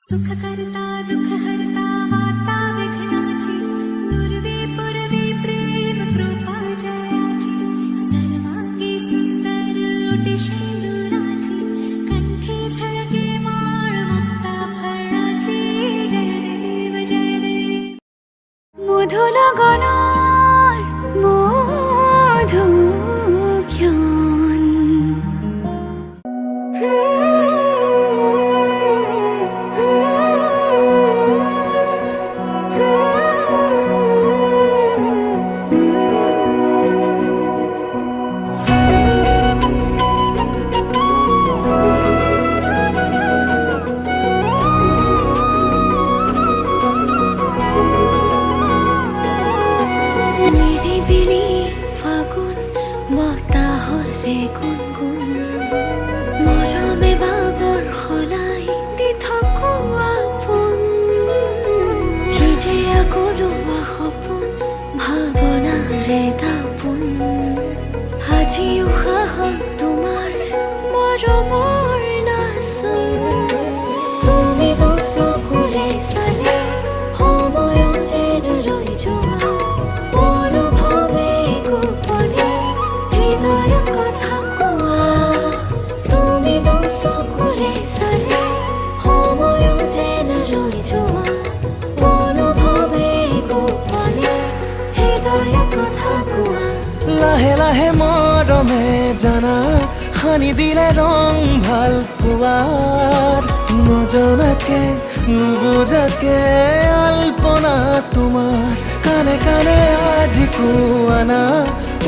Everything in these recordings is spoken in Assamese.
सुख करता दुख हरता वार्ता विघ्नाची पूर्वी पूर्वी प्रेम कृपा जयाची सर्वांगी सुंदर ओटी शेंदुराची कंठी झळके माळ मुक्ता फळाची जय देव मधुल गणार मधु গুনগুন মৰমে বাগৰ সলাই দি থাকো আপোন কি যে আকলোৱা সপোন ভাৱনাৰে দাপোন আজি উশাহ তোমাৰ মৰমৰ নাচোন তুমি চকুৰে চালে সময় যেন ৰৈ যোৱা অনুভৱে গোপনে হৃদয়ত কথা চকুৰে চালে সময় যেন ৰৈ যোৱা অনুভৱে গোপনে হৃদয়ত কথা কোৱা লাহে লাহে মৰমে জানা সানি দিলে ৰং ভাল পোৱাৰ নজনাকে নুবুজাকে আলপনা তোমাৰ কানে কানে আজি কোৱানা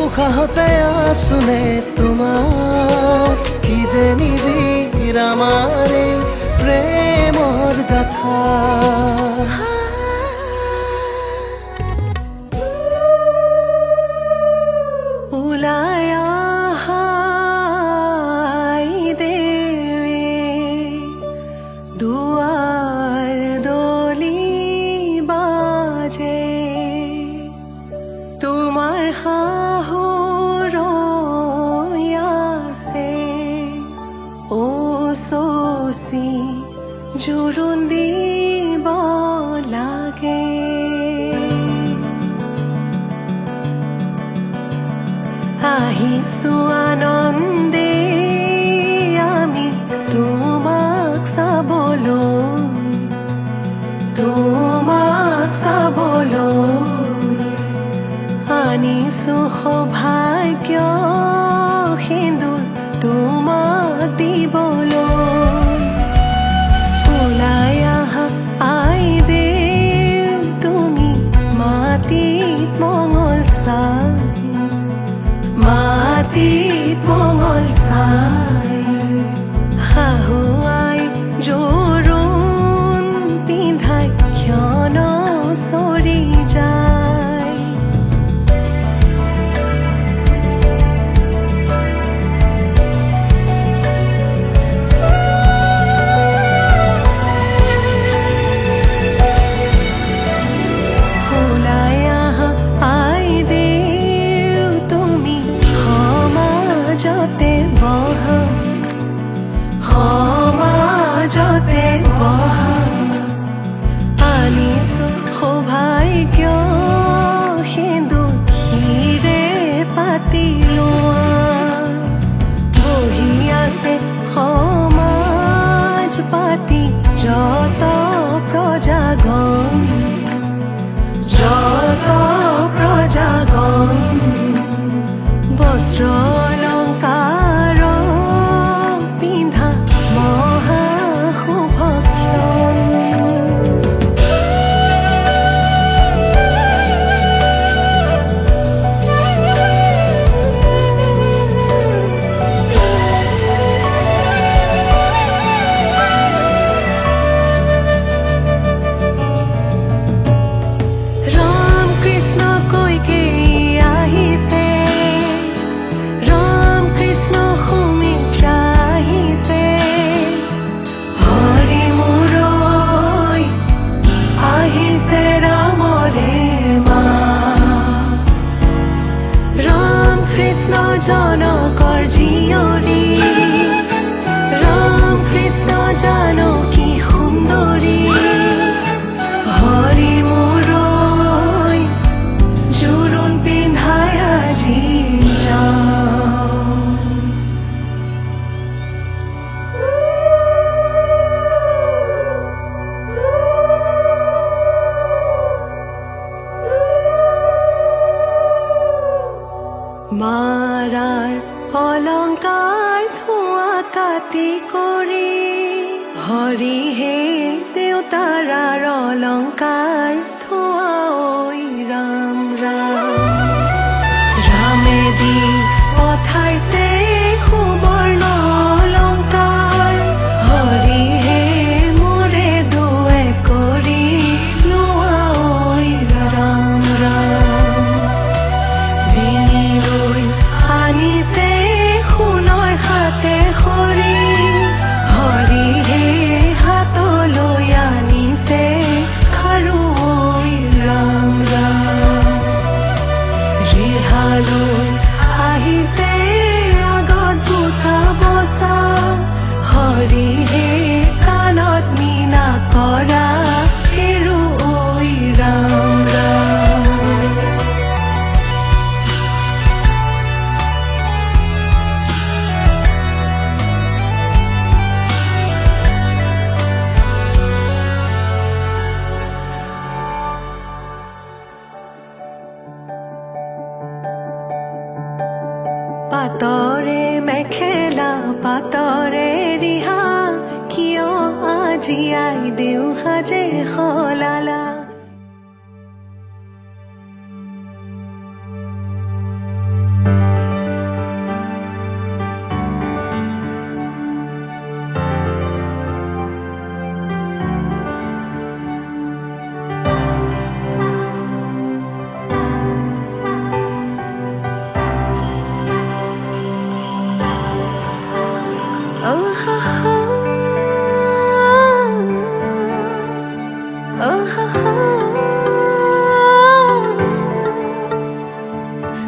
উশাহতে আছোনে তোমাৰ কি যে নিবিড় আমাৰ এই প্ৰেমৰ গাথা ওলাই আহাই দেৱে দুৱাৰ দলি বাজে তোমাৰ শাহুৰ আছে ও চচি জোৰোণ দিব লাগে আহিছো আনন্দে আমি তোমাক চাবলৈ আনিছো সৌভাগ্য সিন্দুৰ তোমাক দিবলৈ ওলাই আহা আই দেৱ তুমি মাটিত মঙল চাই শাহু আই জোৰোণ পিন্ধাই ক্ষণ চৰি যায় ওলাই আহা আই দেৱ তুমি সমাজতে বহা আনিছো সৌভাগ্য সিন্দুৰ হিৰে পাতি লোৱা বহি আছে সমাজ পাতি যত প্ৰজাগণ বস্ত্ৰ অলংকাৰ পিন্ধা মহা শুভক্ষণ ৰাম তাৰাৰ অলংকাৰ ধোঁয়া কাটি কৰি হৰি হে দেউতাৰাৰ অলংকাৰ ধোঁৱা ঐ ৰাম ৰাম ৰামেদি পঠাইছে সুবৰ্ণ অলংকাৰ হৰি হে মোৰে দুৱে কৰি লোৱা ঐ ৰাম ৰাম ডিঙিলৈ আনিছে সোণৰ হাতে খৰি হৰি হে হাতলৈ আনিছে খাৰু ঐ ৰাম ৰাম ৰিহালৈ আহিছে আগত দুটা বচা হৰি হে কাণত মীনা কৰা হেৰু ঐ ৰাম ৰাম পাতৰে মেখেলা পাতৰে ৰিহা কিয় আজি আই দেউ সাজে সলালা Oh ho ho, oh ho ho,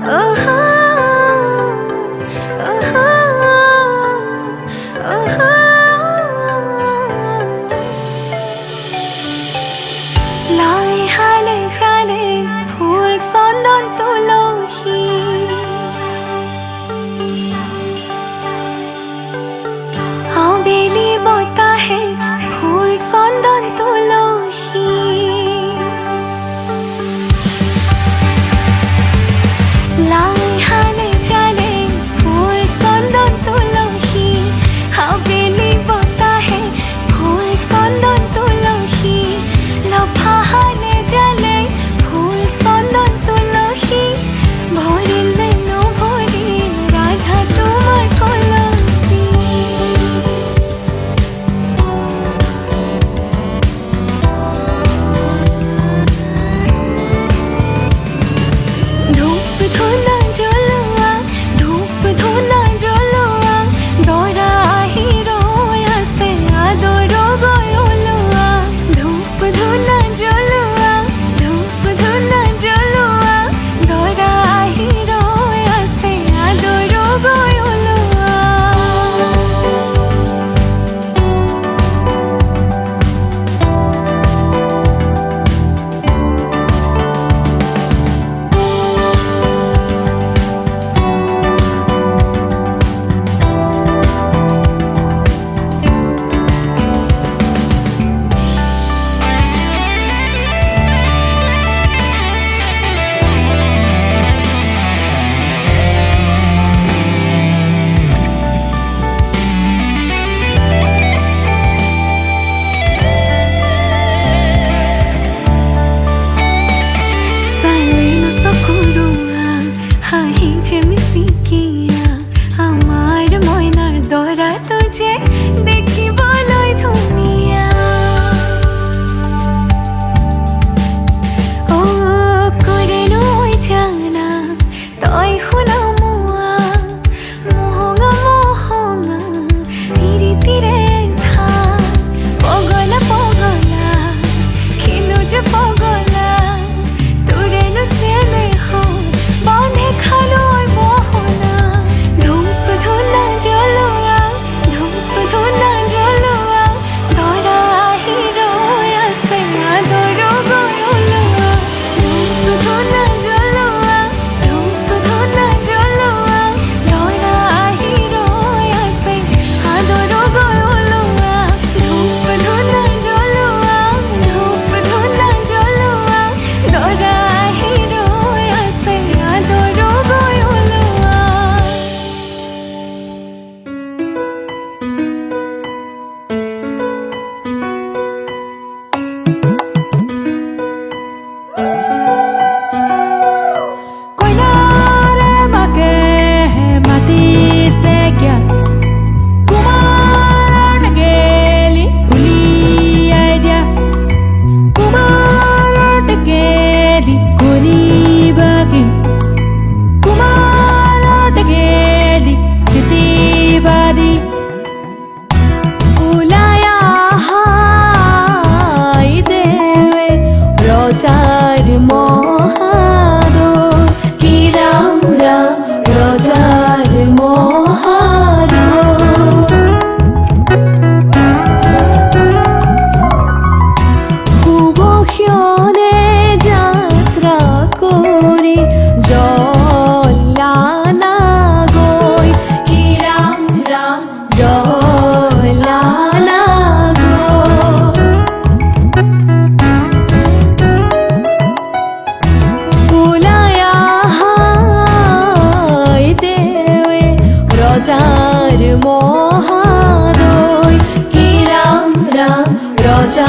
oh ho, oh ho, oh ho. লাই হালে চালে ফুল চন্দন তুলসী আবেলি বতাহে ফুল চন্দন তুলসী লাই হালে চালে ফুল চন্দন তুলসী আবেলি বতাহে ফুল চন্দন তুলসী লফা হালে জালে ফুল চন্দন তুলসী ভৰিলে নভৰি ৰাধা তোমাৰ কলচী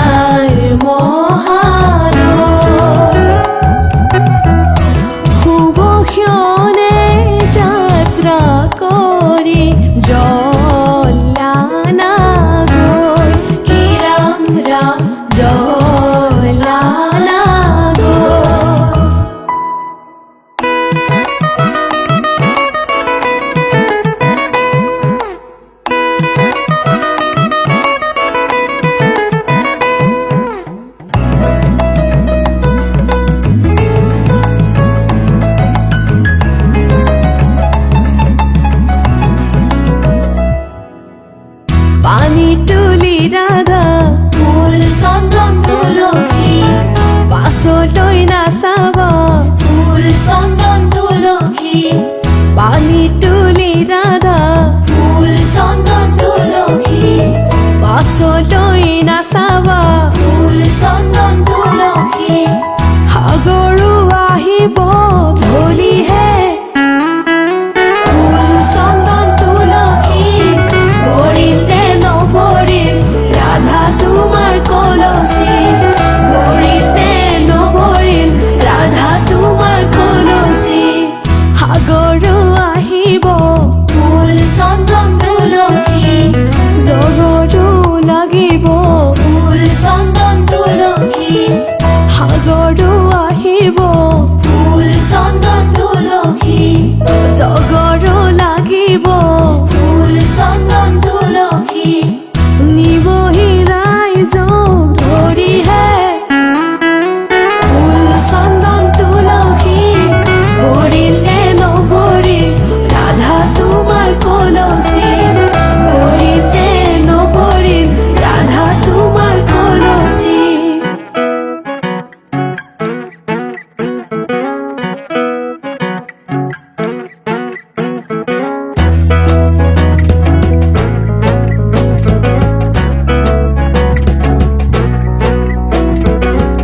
আধাৰ মহালয় শুভ ক্ষণে যাত্ৰা কৰি জ্বলানা গৈ হে ৰাম ৰাম জ্বলানা গৈ পানী তুলি ৰাধা ফুল চন্দন তুলসী পাছলৈ নাচাব ফুল চন্দন তুলসী পানী তুলি ৰাধা ফুল চন্দন তুলসী পাছলৈ নাচাব ফুল চন্দন তুলসী সাগৰো আহিব ধলিহে ফুল চন্দন তুলসী ভৰিলে নভৰিল ৰাধা তোমাৰ কলচী ভৰিলে নভৰিল ৰাধা তোমাৰ কলচী সাগৰো আহিব ফুল চন্দন তুলসী জগতো লাগিব ফুল চন্দন তুলসী সাগৰো আহিব ফুল চন্দন তুলসী জগৰো লাগিব ফুল চন্দন তুলসী নিবহি ৰাইজক ধৰিহে ফুল চন্দন তুলসী ভৰিলে নভৰিল ৰাধা তোমাৰ কলচী ভৰিলে নভৰিল ৰাধা তোমাৰ কলচী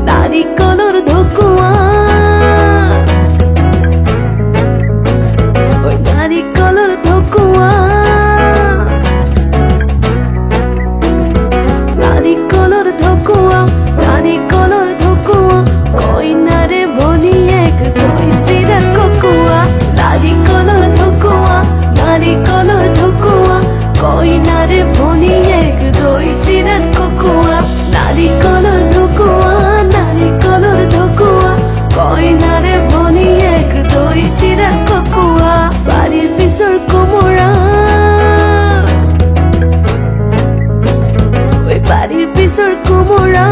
নাৰিকলৰ ঢকুৱা ঐ নাৰিকলৰ ঢকুৱা নাৰিকলৰ ঢকুৱা নাৰিকলৰ ঢকুৱা কইনাৰে ভনীয়েক দৈ চিৰা ককোৱা নাৰিকলৰ ঢকুৱা নাৰিকলৰ ঢকুৱা কইনাৰে ভনীয়েক দৈ চিৰা ককোৱা নাৰিকলৰ ঢকুৱা নাৰিকলৰ ঢকুৱা কইনাৰে ভনীয়েক দৈ চিৰা ককোৱা বাৰীৰ পিছৰ কোমোৰা ঐ বাৰীৰ পিছৰ কোমোৰা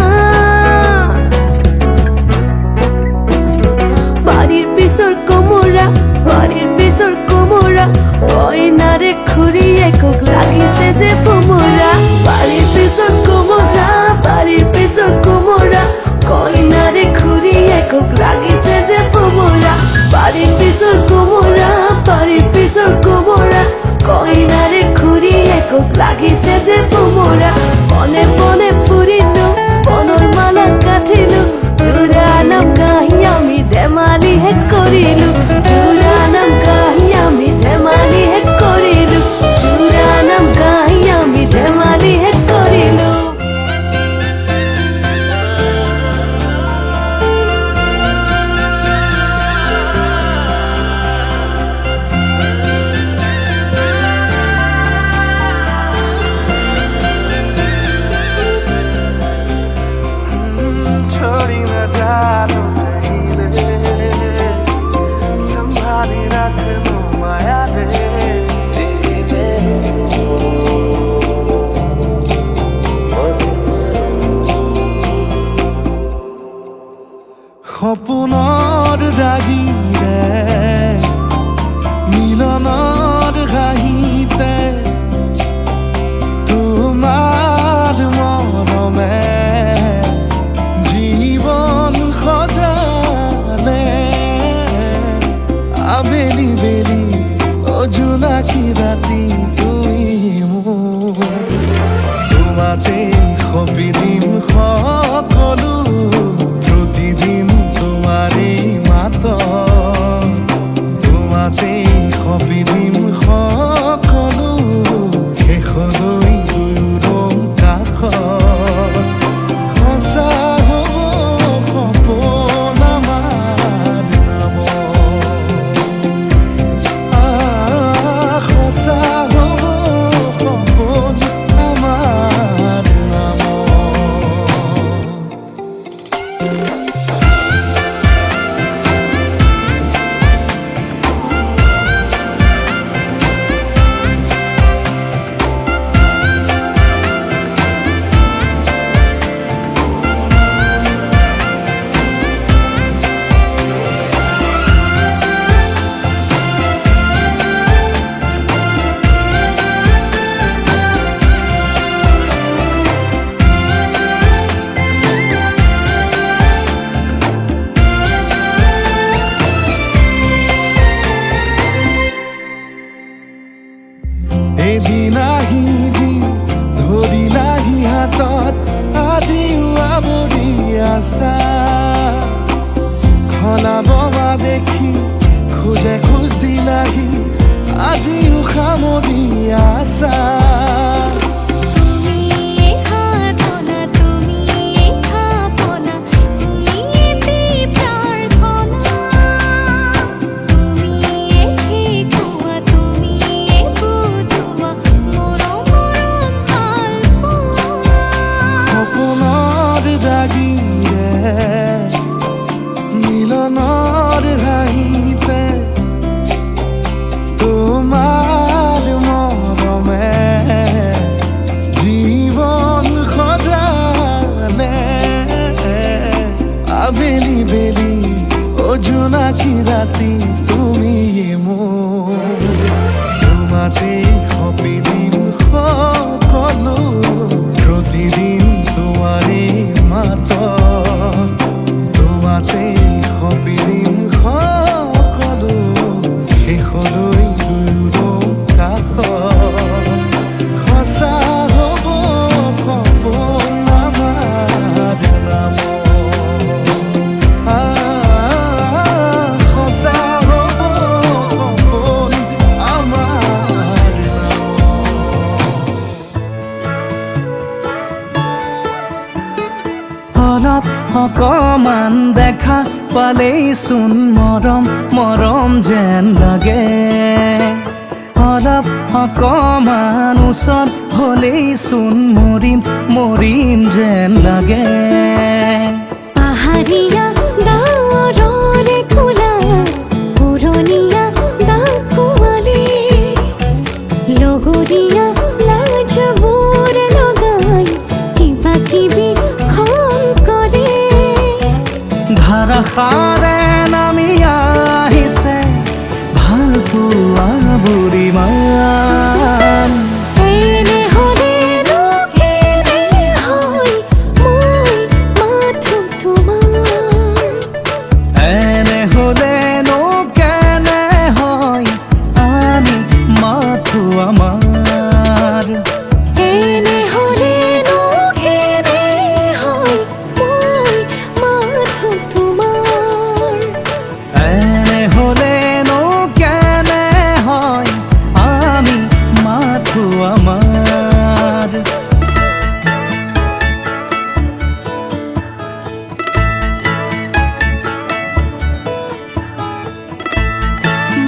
বাৰীৰ পিছৰ কোমোৰা বাৰীৰ পিছৰ কোমোৰা কইনাৰে খুৰীয়েকক লাগিছে যে ভোমোৰা বাৰীৰ পিছৰ কোমোৰা বাৰীৰ পিছৰ কোমোৰা কইনাৰে খুৰীয়েকক লাগিছে যে ভোমোৰা বাৰীৰ পিছৰ কোমোৰা বাৰীৰ পিছৰ কোমোৰা কইনাৰে খুৰীয়েকক লাগিছে যে ভোমোৰা বনে বনে ফুৰিলো বনৰ মালা কাঠিলো জোৰা নাম গাহি আমি ধেমালি হে কৰিলো জোৰা নাম গাহি আমি ধেমালি হে কৰিলো জোৰা নাম গাহি আমি ধেমালি হে কৰিলো আশা সলাব দেখি খোজে খোজ দিলাহি আজিও সামৰি আছা মিলনৰ হাঁহিতে তোমাৰ মৰমে জীৱন সজালে আবেলি বেলি জোনাকী ৰাতি তুমি মোৰ তোমাতেই সপি দিম সকলো প্ৰতিদিন তোমাৰেই মাতত তোমাতেই সপি দিম সকলো শেষলৈ দুয়োৰ কাষত সঁচা হ'ব সপোন আমাৰ নামত সঁচা হ'ব সপোন আমাৰ অলপ অকমান দেখা পালেই চোন মৰম মৰম যেন লাগে অলপ অকমান ওচৰত হ'লেই চোন মৰিম মৰিম যেন লাগে পাহাৰীয়া ডাৱৰৰে কোলা পুৰণীয়া ডাকুৱালী লগৰীয়া লাজবোৰ লগাই কিবা কিবি খং কৰে ধাৰাসাৰে নামি আহিছে ভাল পোৱা বুঢ়ীমান এনে হ'লেনো কেনে হয় মই মাথো তোমাৰ এনে হ'লেনো কেনে হয় আমি মাথো আমাৰ এনে হ'লেনো কেনে হয় মই মাথো তোমাৰ এনে হ'লেনো কেনে হয় আমি মাথো আমাৰ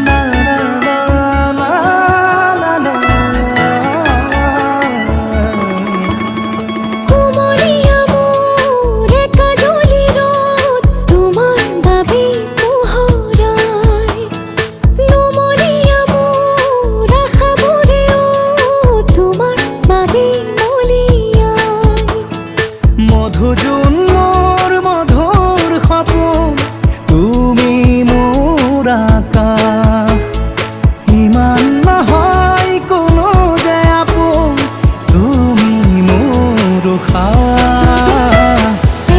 La la la la la la কুমলীয়া মোৰ কাজলী ৰদ তোমাৰ বাবে পোহৰাই নুমলীয়া মোৰ আশাবোৰেও তোমাৰ বাবে মলিয়াই মধুজোন মোৰ মধুৰ সপোন তুমি মোৰ আকাশ ইমান নহয় কোনো যে আপোন তুমি মোৰ উশাহ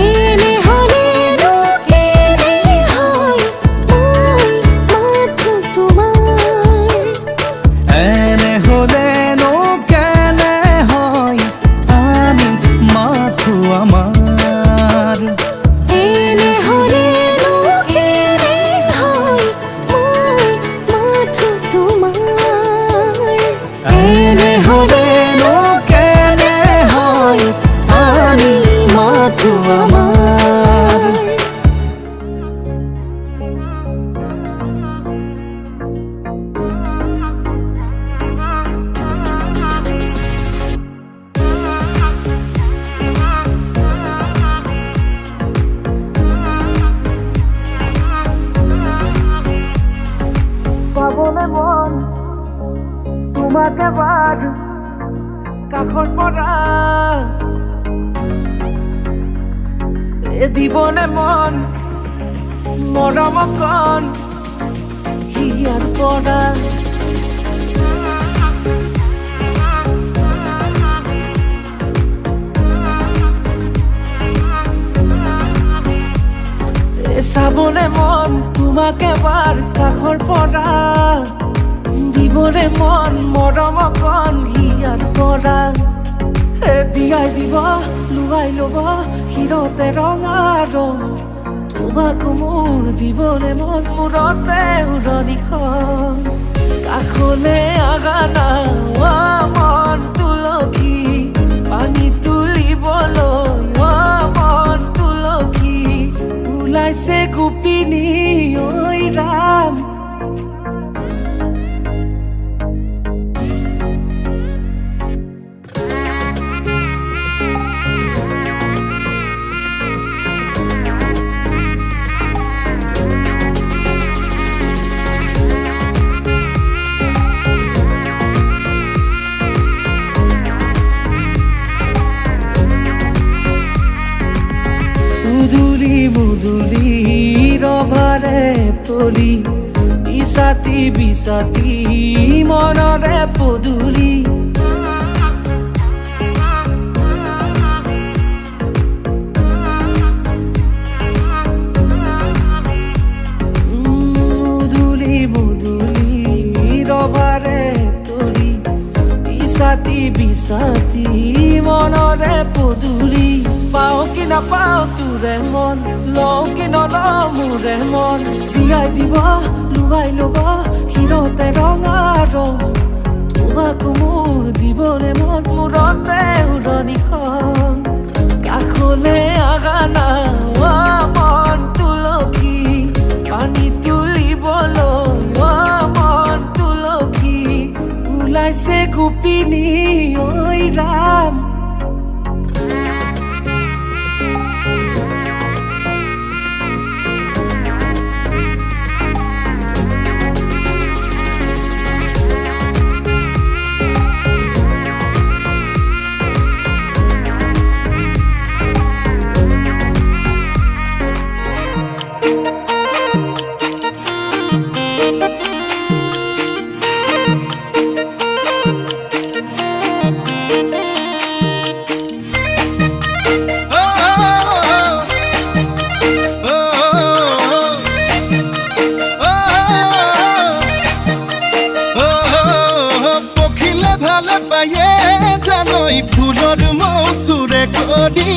এনে হ'লেনো কেনে হয় মই মাথো তোমাৰ এনে হ'লেনো কেনে হয় আমি মাথো আমাৰ এনে হ'লেনো কেনে হয় মই মাথো তোমাৰ এনে হ'লেনো কেনে হয় আমি মাথো আমাৰ পাবলে মন তোমাক এবাৰ কাষৰ পৰা দিবনে মন মৰম অকণ হিয়াৰ পৰা চাবলে মন তোমাক এবাৰ কাষৰ পৰা দিবলে মন মৰম অকণ হিয়াৰ পৰা দিয়াই দিব লুৱাই ল'ব হিৰতে ৰঙা ৰং তোমাক মোৰ দিবলে মন মূৰতে উৰণিখন কাষলে আগা না মন তুলসী পানী তুলিবলৈ মন তুলসী ওলাইছে গোপিনী ঐ ৰাম মুদুলি মুদুলি ৰভাৰে তলি বিছাতি বিছাতি মনৰে পদুলি মুদুলি মুদুলি ৰভাৰে তলি বিছাতি বিছাতি মনৰে পদুলি পাও কি নাপাও তোৰে মন লও কি নলও মোৰে মন দিয়াই দিব লুৱাই ল'ব হিৰতে ৰঙা ৰং তোমাক মোৰ দিবলে মন মূৰতে উৰণিখন কাষলে আগা না মন তুলসী পানী তুলিবলৈ মন তুলসী ওলাইছে গোপিনী ঐ ৰাম ফুলৰ মৌচুৰে কৰি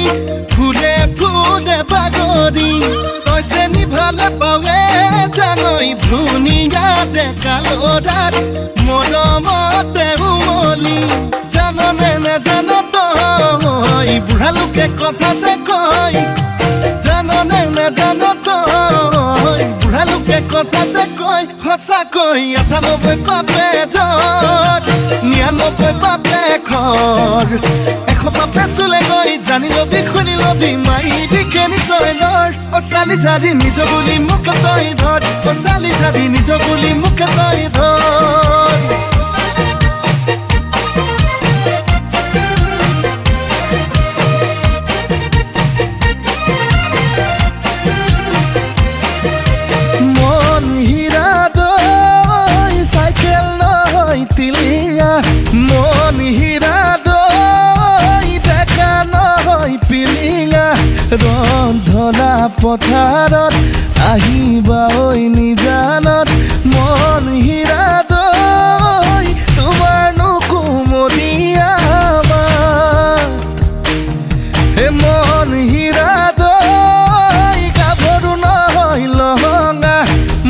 ফুলে ফুলে বাগৰি তইছে নি ভালে পাৱে জানৈ ধুনীয়া ডেকা ল'ৰাৰ মৰমতে উমলি জাননে নেজান তই বুঢ়া লোকে কথাতে কয় জাননে নেজান তই বুঢ়া লোকে কথাতে কয় সঁচাকৈ ৯৮ পাপে ধৰ ৯৯ পাপে খৰ ১০০ পাপে চুলে গৈ জানি লবি শুনি লবি মাইবি কেনি তই লৰ অ চালি জাৰি নিজ বুলি মোক তই ধৰ অ চালি জাৰি নিজ বুলি মোক তই ধৰ ৰন্ধনা পথাৰত আহিবা ঐ নিজানত মন হীৰা দৈ তোমাৰ নুকুমলীয়া হে মন হীৰা দৈ গাভৰু নহয় লহঙা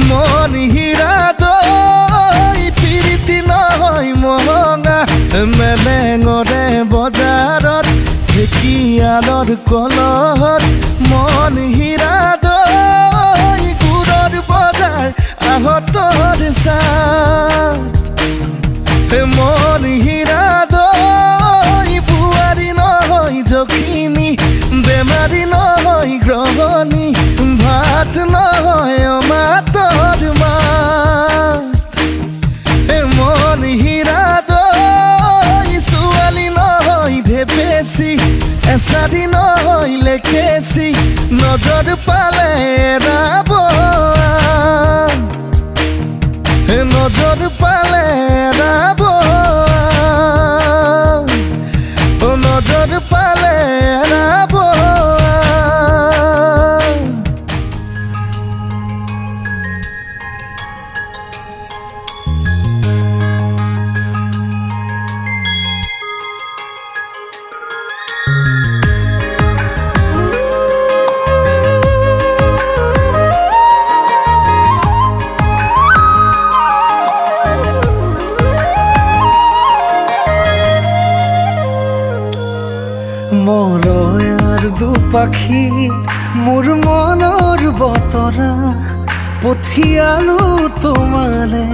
মন হীৰা দৈ প্ৰীতি নহয় মহঙা মেলেঙৰে বজাৰত ঢেকীয়ালৰ কলহত মন হীৰা দৈ গুৰৰ বজাৰ আহতৰ চাত মন হীৰা দৈ বুৱাৰী নহয় জখিনী বেমাৰী নহয় গ্ৰহণী ভাত নহয় অমাতৰ মাত মন হীৰা দৈ ছোৱালী নহয় ধেপেচি এচাৰি নহয় লেখেচি নজৰ পালে এৰাব নজৰ পালে এৰাব নজৰ পালে এৰাব পাখি মোৰ মনৰ বতৰা পঠিয়ালো তোমালে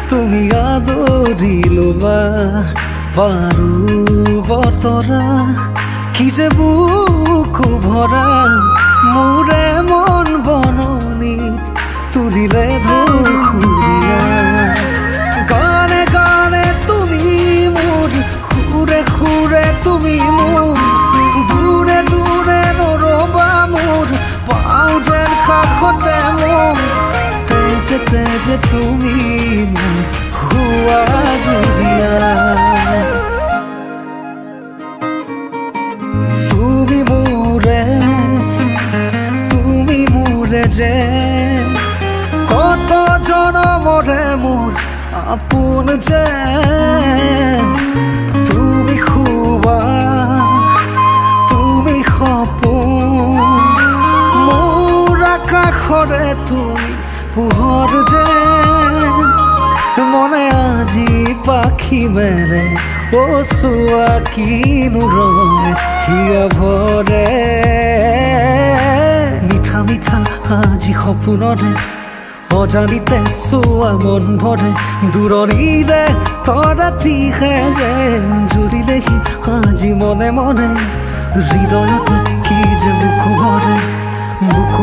তুমি আদৰি ল'বা পাৰো বতৰা কি যে বুকু ভৰা মোৰে মন বননিত তুলিলে ধুৰীয়া গানে গানে তুমি মোৰ সুৰে সুৰে তুমি মোৰ দূৰে দূৰে নৰবা মোৰ পাওঁ যেন কাষতে মোৰ তেজে তেজে তুমি মোৰ হোৱা জুৰীয়া তুমি মোৰে যে কত জনমৰে মোৰ আপোন যে তুমি খুবা তুমি সপোন মোৰ আকাশৰে তুমি পোহৰ যে মনে আজি পাখি মেলে ও চোৱা কিনো ৰঙে হিয়া ভৰে মিঠা মিঠা আজি সপোনৰে অজানিতে চোৱা মন ভৰে দূৰণিৰে তৰাতিহে যেন জুৰিলেহি আজি মনে মনে হৃদয়তে কি যে বুকু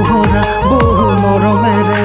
ভৰা বহু মৰমেৰে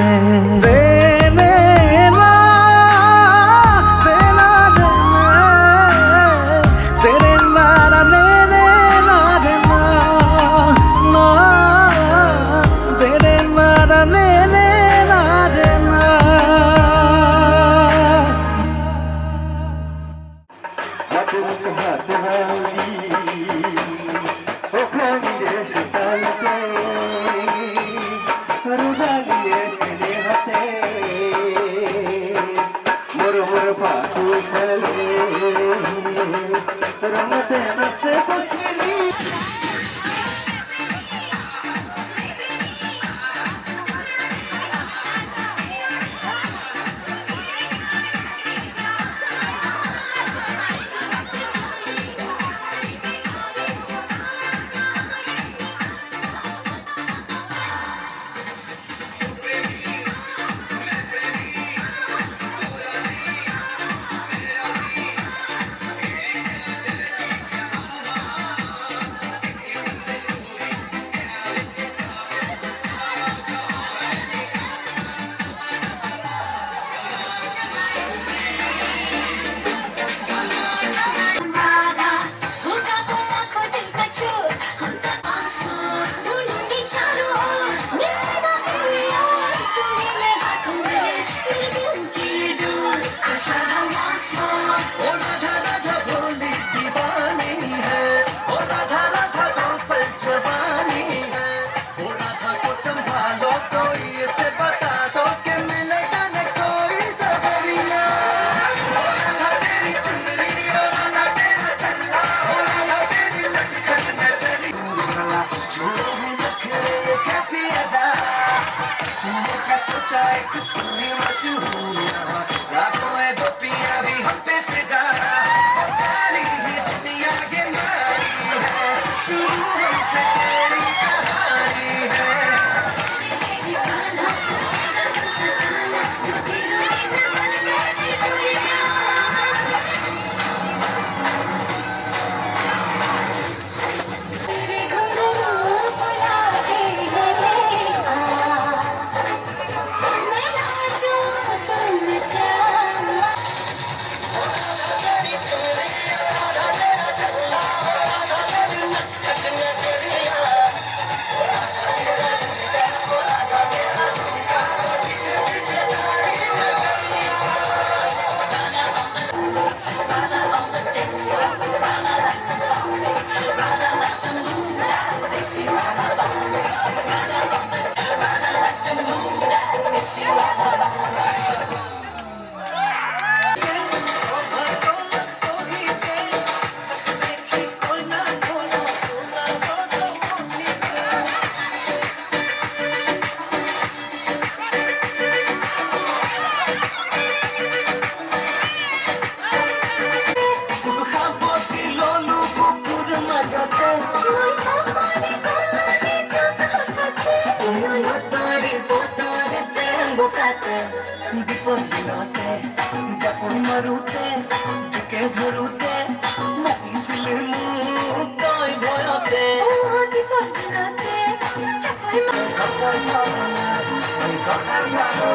বেলাতে বিপদ দিনতে জাপন মাৰোতে জোকে ধৰোতে মাতিছিলে মোক তই ভয়তে কঁকাল ভাঙা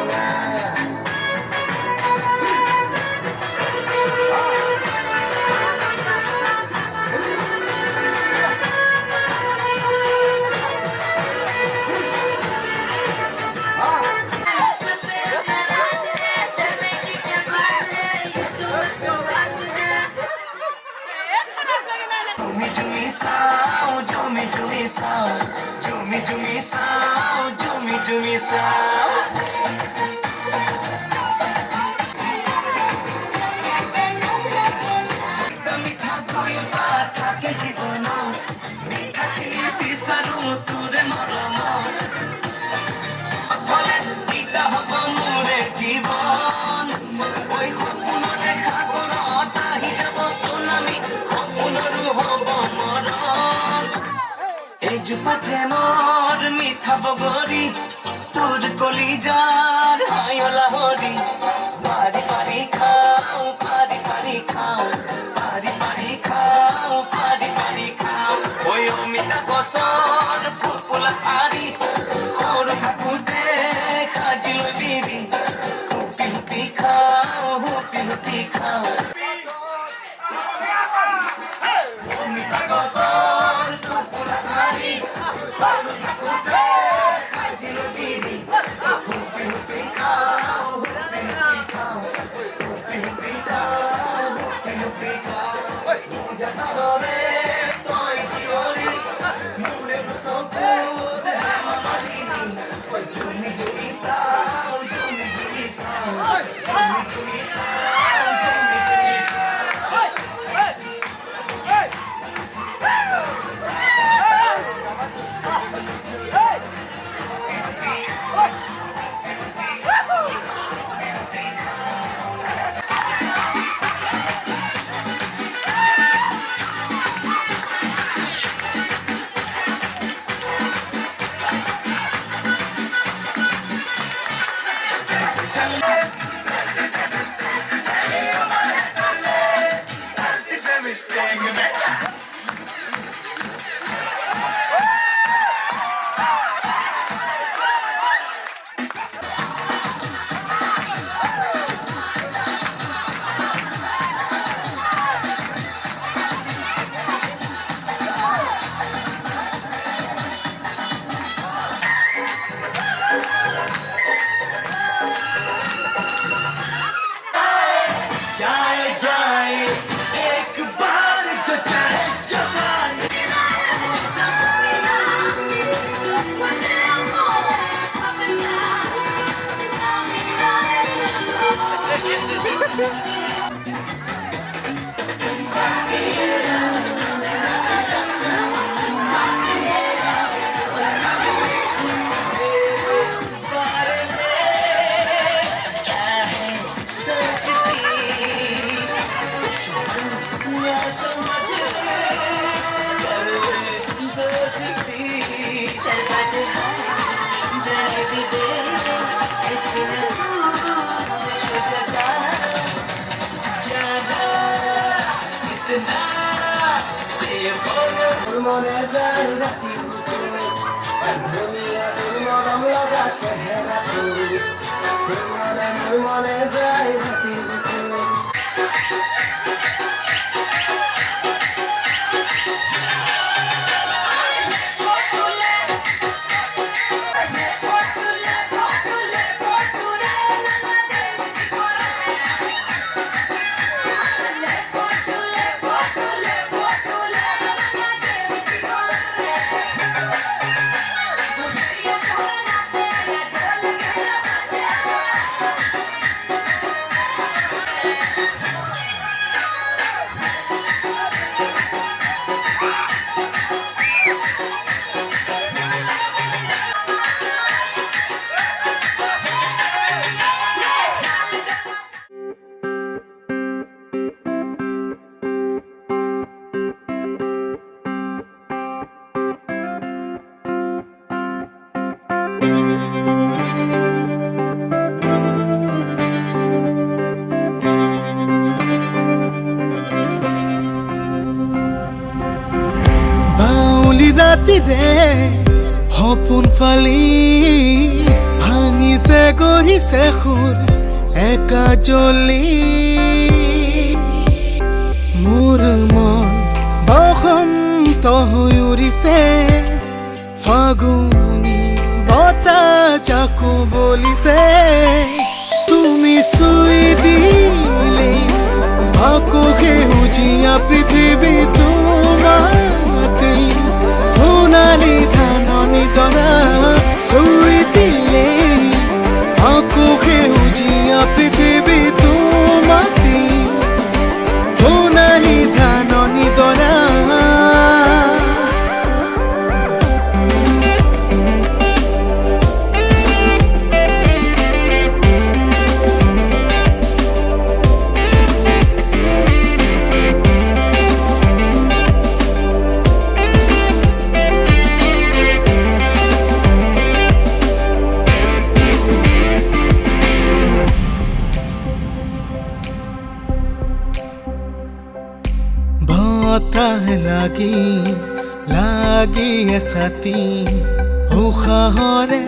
Jumi sao Damita koi baat thake jibono Mikha khili bisaru ture moromo Athole dita hobo mure jibon Oi khopuno dekha koro tahi jabo tsunami khopunoru hobo moron Ei jupa premor mitha bogori তোর কলিজার হায়লা হরি পারি পারি খাও পারি পারি খাও পারি পারি খাও পারি পারি খাও ওই অমিতা গছৰ ফুলফুলা পাৰি সৰু থাকোঁতে সাজি লৈ বিৰি হুপি হুপি খাও হুপি হুপি খাও অমিতা গছৰ ফুলফুলা পাৰি সৰু থাকোঁতে সাজি লৈ বিৰি মনে যায় ৰাতি দুনিয়া তোৰ মৰম লগা চেহেৰা সিংহলে মোৰ মনে যায় ৰাতি ৰাতিৰে সপোন ফালি ভাঙিছে গঢ়িছে সুৰ একা জ্বলি মোৰ মন বসন্ত হৈ উৰিছে ফাগুনী বতাহ জাকো বলিছে তুমি চুই দিলে আকৌ সেউজীয়া পৃথিৱী তোমাতে সোণালী ধাননি দৰা চুই দিলে আকৌ সেউজীয়া পৃথিৱী তোমাতে সোণালী ধাননি দৰা বতাহ লাগি এছাতি উশাহৰে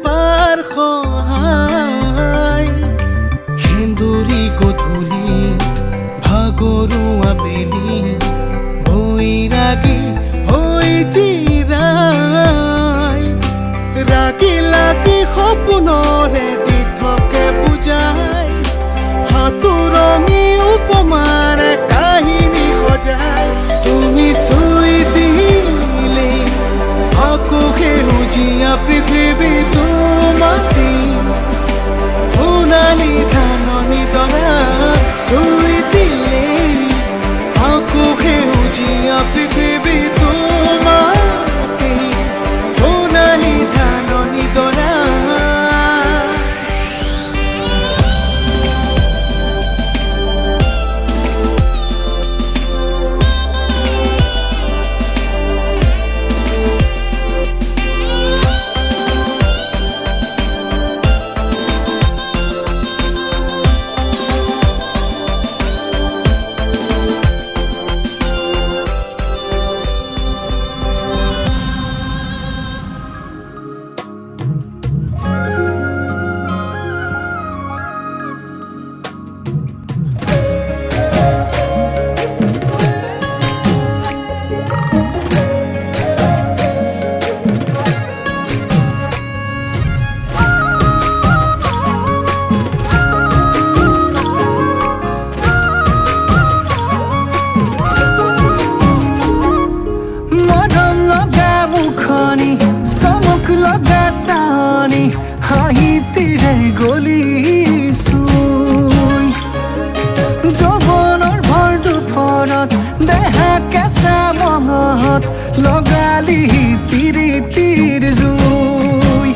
পাৰ খহাই সেন্দুৰী গধূলি ভাগৰু আবেলি বৈৰাগী হৈ জিৰাই ৰাগি লাগি সপোনৰে দি থাকে বুজাই সাঁতুৰঙি উপমাৰে কাহিনী সজাই তুমি চুই দিলে আকৌ সেউজীয়া পৃথিৱী তোমাতে সোণালী ধাননি দৰা চুই দিলে আকৌ সেউজীয়া পৃথিৱী তোমাতে সোণালী ধাননি দৰা হাঁহিতিৰে গলিছোঁ যৌৱনৰ ভৰ দুপৰত দেহা কেঁচা মঙহত লগালি প্ৰীতিৰ জুই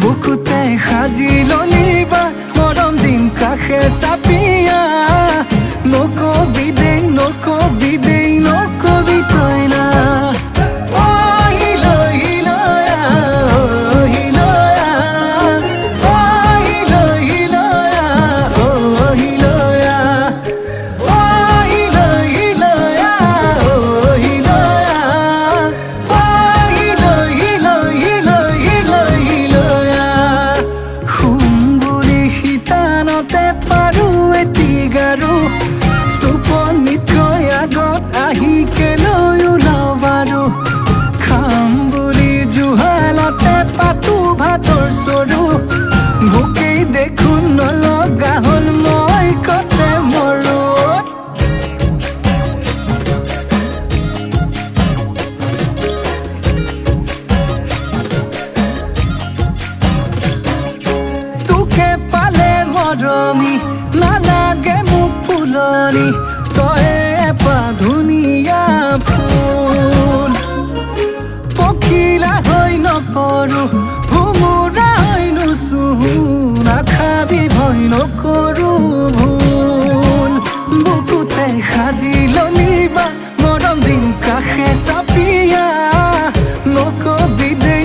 বুকুতে সাজি ললিবা মৰম দিন কাষে চাপিয়া নকবি দেই নকবি তই না ভোকেই দেখোন নলগা হ'ল মই কতে মৰো তোকে পালে মৰমি নালাগে মোক ফুলনি তই এপা ধুনীয়া ফুল পখিলা হৈ নপৰো নাখাবি ভয় নকৰো ভুল বুকুতে সাজি ললিবা মৰম দিন কাষে চাপিয়া নকবি দেই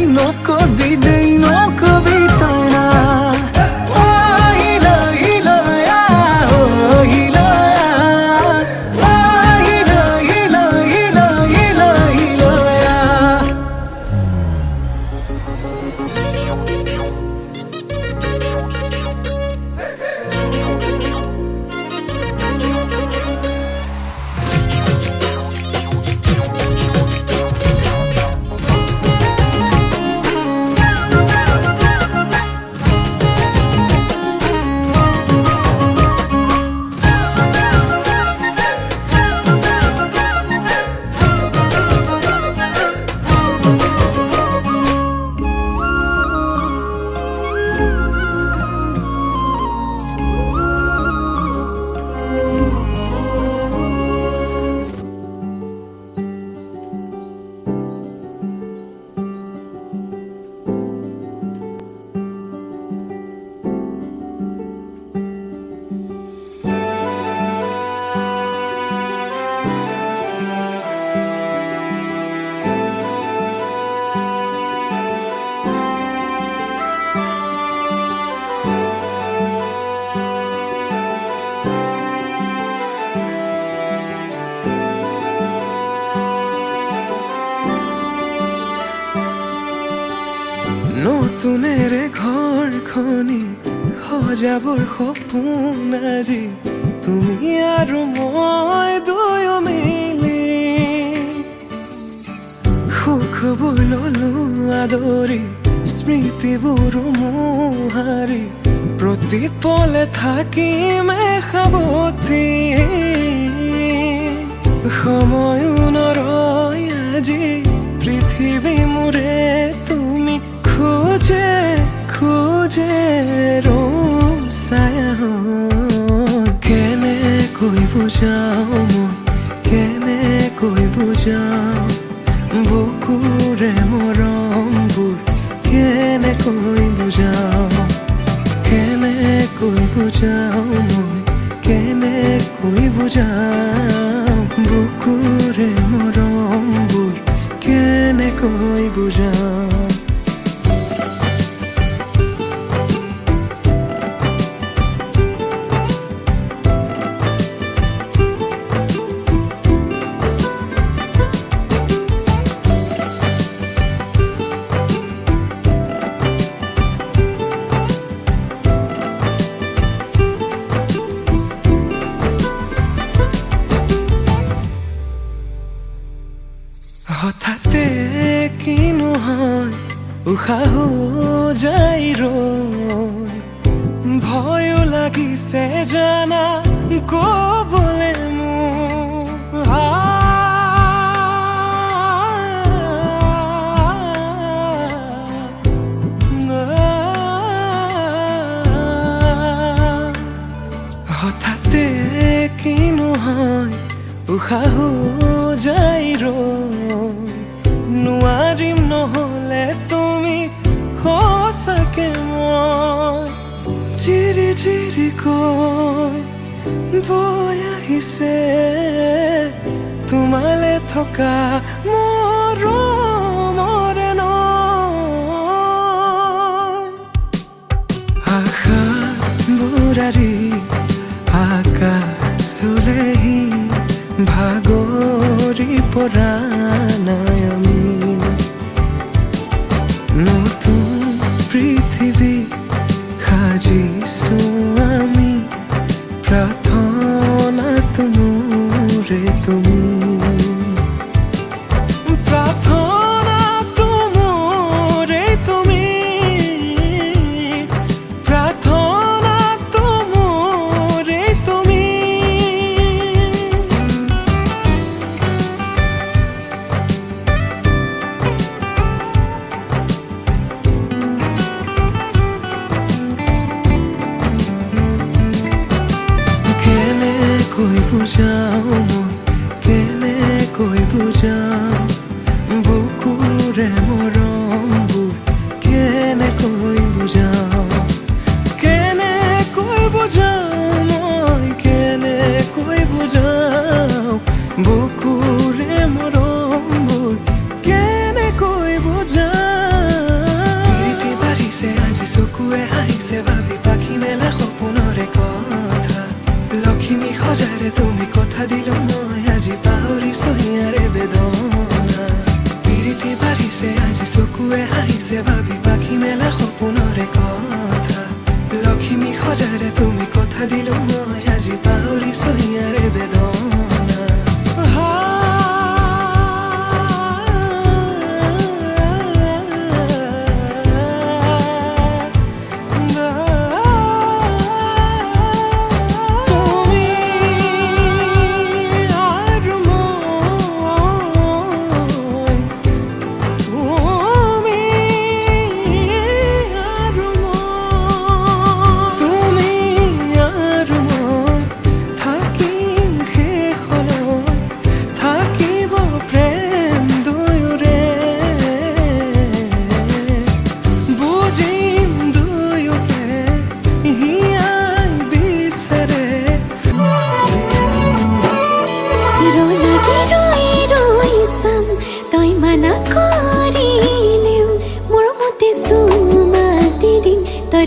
তই না নতুনেৰে ঘৰখনি সজাবৰ সপোন আজি তুমি আৰু মই দুয়ো মিলি সুখবোৰ ললো আদৰি স্মৃতিবোৰ মোহাৰি প্ৰতি পলে থাকিমে সাৱতি সময়ো নৰয় আজি পৃথিৱী মোৰে তুমি খোজে খোজে ৰচায়া কেনেকৈ বুজাও মই কেনেকৈ বুজাও বুকুৰে মৰমবোৰ কেনেকৈ বুজাও কেনেকৈ বুজাও মই কেনেকৈ বুজাও বুকুৰে মৰমবোৰ কেনেকৈ বুজাও হঠাতে কিনো হয় উশাহো যাই ৰৈ ভয়ো লাগিছে জানা ক'বলে মোৰ হঠাতে কিনো হয় উশাহো যাই ৰৈ নোৱাৰিম নহ'লে তুমি সঁচাকে মই চিৰি চিৰিকৈ বৈ আহিছে তোমালে থকা মৰমৰে নৈ আশাবোৰ আজি আকাশলেহি ভাগৰি পৰা নাই আমি নতুন পৃথিৱী সাজিছো আমি প্ৰাৰ্থনাটো মোৰে তুমি প্ৰাৰ্থনাটো মোৰে তুমি প্ৰাৰ্থনাটো মোৰে তুমি কেনেকৈ বুজাও মই কেনেকৈ বুজাও বুকুৰে মৰমবোৰ কেনেকৈ বুজাও কেনেকৈ বুজাও মই কেনেকৈ বুজাও বুকুৰে মৰমবোৰ কেনেকৈ বুজাও প্ৰীতি বাঢ়িছে আজি চকুৱে হাঁহিছে ভাবি পাখি মেলা সপোনৰে কথা লক্ষ্মী সজাৰে তুমি কথা দিলো মই আজি পাহৰিছো হিয়াৰে বেদনা প্ৰীতি বাঢ়িছে আজি চকুৱে হাঁহিছে ভাবি পাখি মেলা সপোনৰে কথা লক্ষ্মী সজাৰে তুমি কথা দিলো মই আজি পাহৰিছো হিয়াৰে বেদনা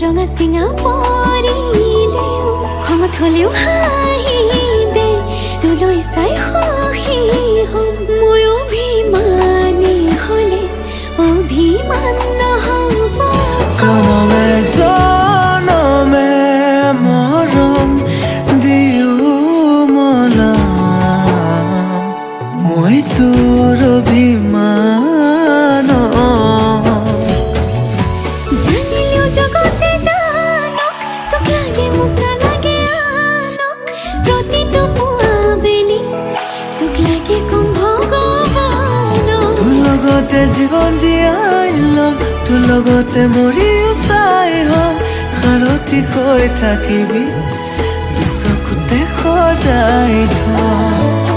ৰঙা চিঙা পৰিলেও খঙত হ'লেও হাঁহি দে তোলৈ চাই সুখী হ'ম মই অভিমানী হ'লে অভিমান নহ'ব জীয়াই ল'ম তোৰ লগতে মৰিও চাই হ'ম সাৰথি হৈ থাকিবি চকুতে সজাই থম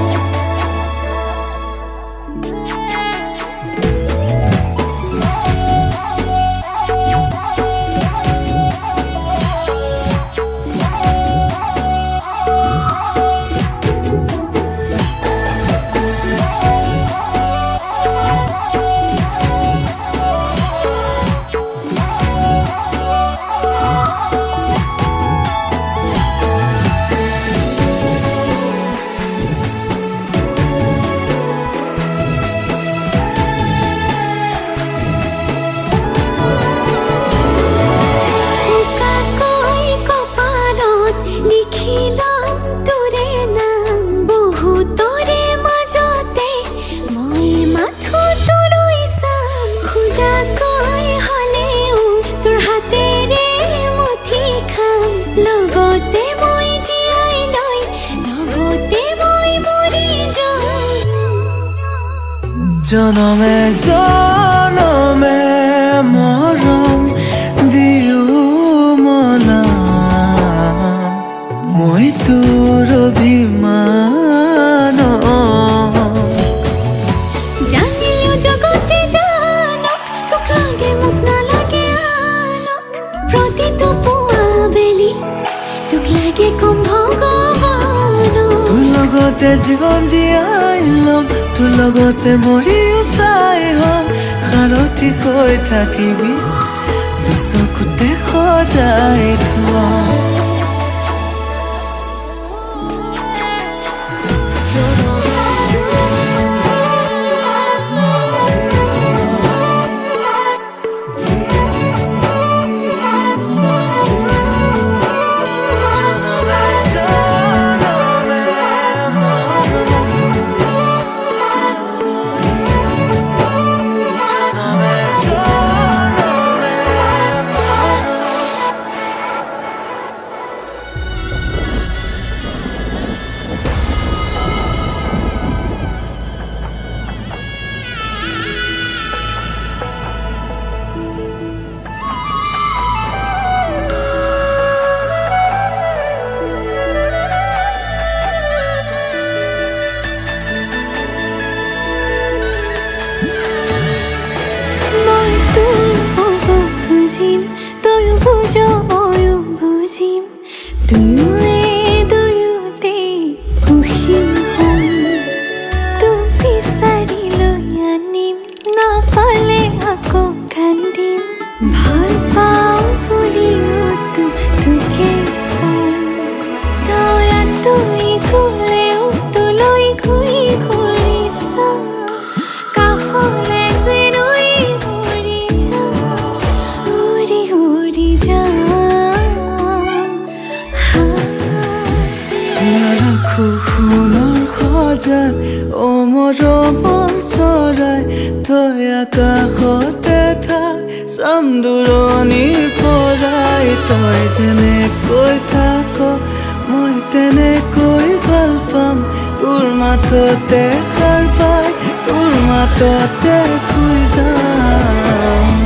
জনমে জনমে মৰম দিও মনাম মই তোৰ অভিমান জানিও জগতে জানক তোক লাগে মোক নালাগে আনক প্ৰতিটো পুৱা বেলি তোক লাগে কম ভগৱানক তোৰ লগতে জীৱন জীয়াই ল'ম তোৰ লগতে মৰিও চাই হ'ম সাৰথি হৈ থাকিবি চকুতে সজাই থম সোণৰ সজাত অমৰমৰ চৰাই তই আকাশতে থাক চামদুৰণি পৰাই তই যেনেকৈ থাক মই তেনেকৈ ভাল পাম তোৰ মাততে সাৰ পাই তোৰ মাততে শুই যাম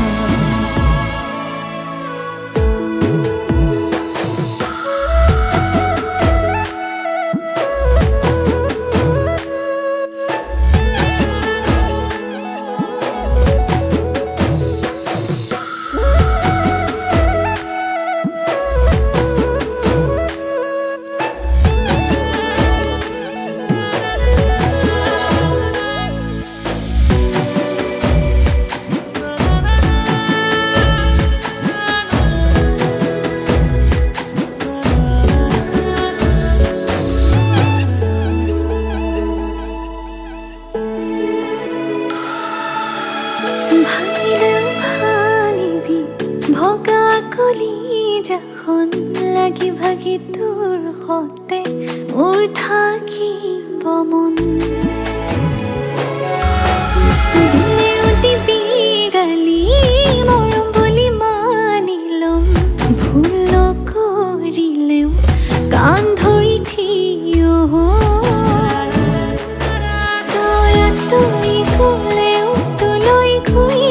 লাগি ভাগি তোৰ সতে মোৰ থাকিব মন দিবি গালি মৰম বুলি মানি ল'ম ভুল কৰিলেও কাণ ধৰি থিয় তই ক'লেও তোলৈ ঘূৰি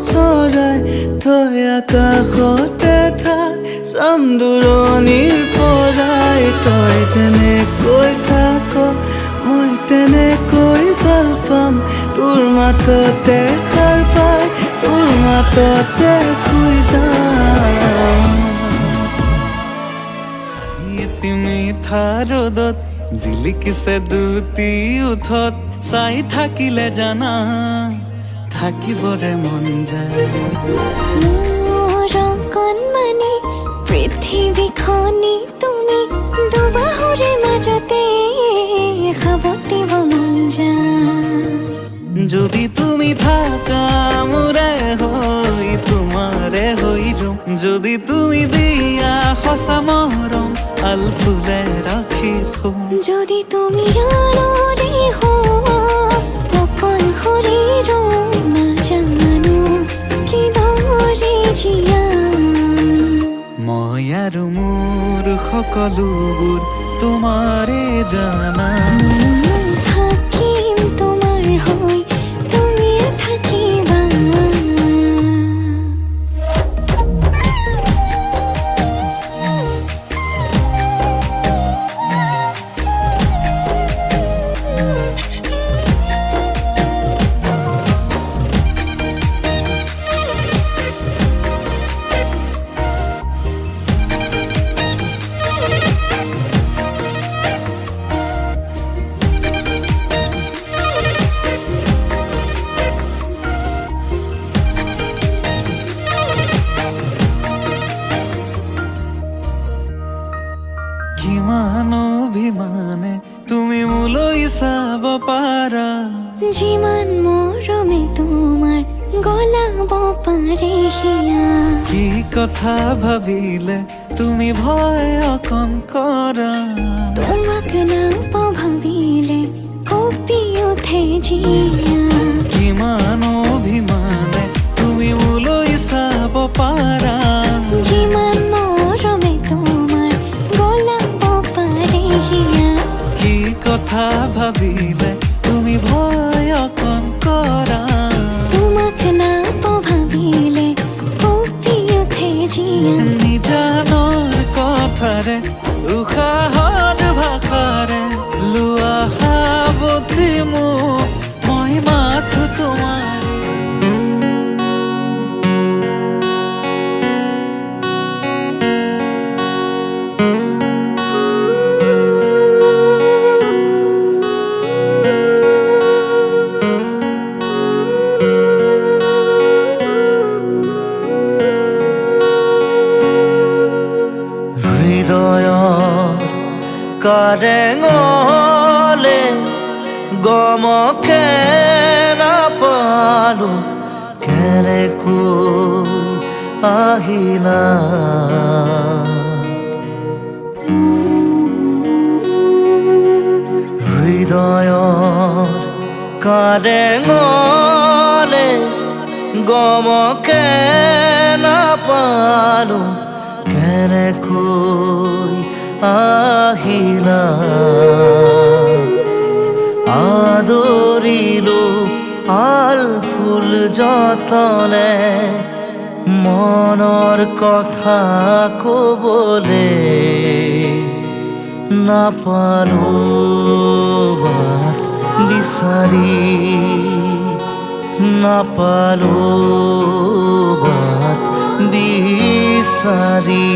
চৰাই থৈ আকাশতে থাক চাম দূৰণিৰ পৰাই তই যেনেকৈ থাক মই তেনেকৈ ভাল পাম তোৰ মাততে সাৰ পাই তোৰ মাততে শুই যাম তুমি থাৰদত জিলিকিছে দুটি উঠত চাই থাকিলে জানা থাকিবৰে মন যায় মোৰ কণমানি পৃথিৱীখনি তুমি দুবাহুৰে মাজতে সাৱটিব মন যায় যদি তুমি থাকা মোৰে হৈ তোমাৰে হৈ যাম যদি তুমি দিয়া সঁচা মৰম আল ফুলে ৰাখি থম যদি তুমি আনৰে হোৱা অকল শৰীৰ নাজানো কিদৰে জীয়া মই আৰু মোৰ সকলোবোৰ তোমাৰে জানা থাকিম তোমাৰ হৈ তুমি থাকিবা কিমান অভিমানে তুমি মোলৈ চাব পাৰা যিমান মৰমে তোমাৰ গলাব পাৰে হিয়া কি কথা ভাবিলে তুমি ভয় অকণ কৰা তোমাক নাপাওঁ ভাবিলে কঁপি উঠে জিয়া কিমান অভিমানে তুমি মোলৈ চাব পাৰা যিমান মৰমে তোমাৰ গলাব পাৰে হিয়া কি কথা ভাবিলে তুমি ভয় অকণ কৰা তোমাক নাপাওঁ ভাবিলে কঁপি উঠে জিয়া নিজানৰ কথাৰে উশাহৰ ভাষাৰে লোৱা সাৱটি মোক মই মাথো তোমাৰ কাৰেঙলে গমকে নাপালো কেনেকৈ আহিলা হৃদয়ৰ কাৰেঙলে গমকে নাপালো কেনেকৈ আহিলা আদৰিলো আল ফুল যতনে মনৰ কথা কবলে নাপালো বাট বিচাৰি নাপালো বাট বিচাৰি